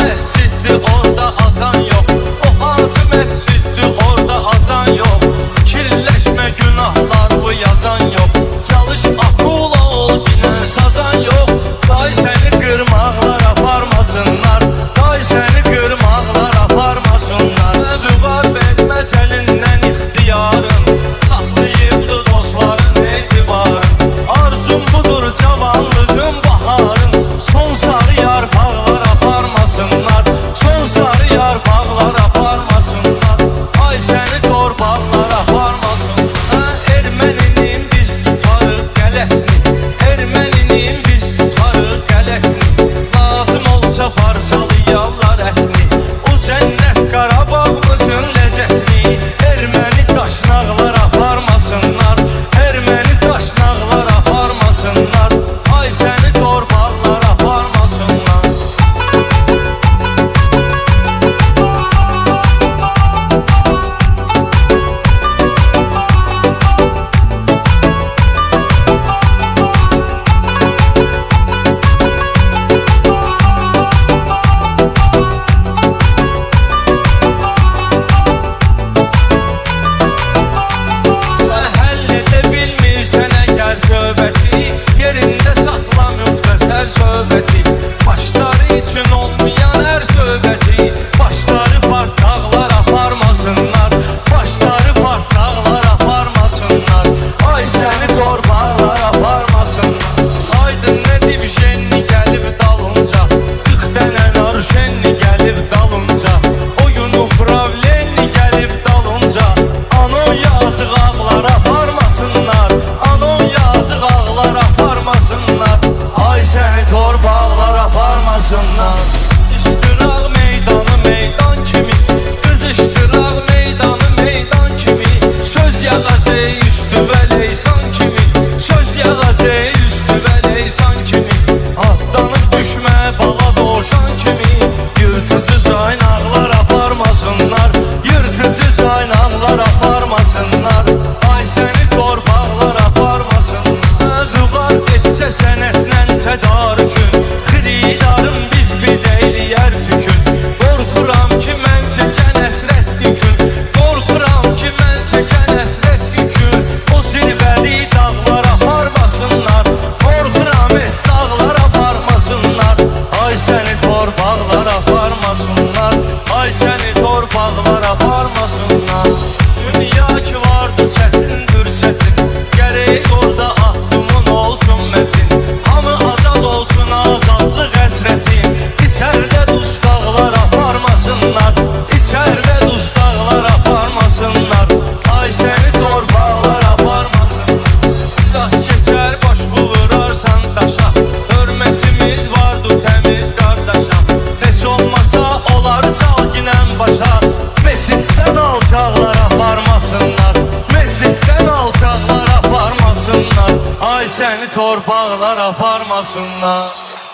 mesciddi orada azan yok? O hansı mesciddi orada azan yok? Kirleşme günahlar bu yazan yok. Çalış akula ol yine sazan yok. Day seni kırmaqlar aparmasınlar. Day seni kırmaqlar aparmasınlar. Vüqar verməz elindən ixtiyarın. Saxlayıbdı dostların etibarın. Arzum budur cavanlığın baharın. Son sarı yarpaqlar aparmasınlar. Son sarı yarpaqlar aparmasınlar. Ay seni torpaqlar aparmasın. Erməninin biz tutarıq qələtini. Erməninin biz tutarıq qələtini. Lazım olsa parçalayarlar ətini. O cənnət Qarabağımızın ləzzətini. Erməni daşnaqlar aparmasınlar. Erməni daşnaqlar aparmasınlar. Ay səni torpaqlar aparmasınlar. Söhbəti başları için olmayan her söhbəti. Başları partaqlar aparmasınlar. Başları partaqlar aparmasınlar. Ay səni torpaqlar aparmasınlar. Aydın ne divşenli gəlib dalınca. 40 dənə narşenli gəlib dalınca. Oyun upravlenli gəlib dalınca. Ano yazıq ağlar aparmasınlar. Ano yazıq ağlar aparmasınlar. Ay səni torpaqlar aparmasınlar. İştiraq meydanı meydan kimi. Qızışdıraq meydanı meydan kimi. Söz yağacaq üstü və leysan kimi. Söz yağacaq üstü və leysan kimi. Atlanıb düşmə bağa doğuşan kimi. Yırtıcı saynaqlar aparmasınlar. Yırtıcı saynaqlar aparmasınlar. Ay səni torpaqlar aparmasınlar. Vüqar etsə sənətlə tədarükün. Xiridarım biz eyləyər tükün. Qorxuram ki mən çəkən əsrət yükün. Qorxuram ki mən çəkən əsrət yükün. O zirvəli dağlar aparmasınlar. Qorxuram dağlar aparmasınlar. Ay səni torpaqlar aparmasınlar. Ay səni torpaqlar aparmasınlar. Dünya ki vardı çətindir çətin. Gərək orada addımın olsun mətin. Hamı azad olsun azadlıq əsrətin. İçərdə dustaqlar aparmasınlar. İçərdə dustaqlar aparmasınlar. Ay səni torpaqlar aparmasınlar. Daş keçər baş vurarsan daşa. Hörmətimiz vardı təmiz qardaşa. Heç olmasa olar çal ginən başa. Mesiddən alçaqlar aparmasınlar. Mesiddən alçaqlar aparmasınlar. Ay səni torpaqlar aparmasınlar.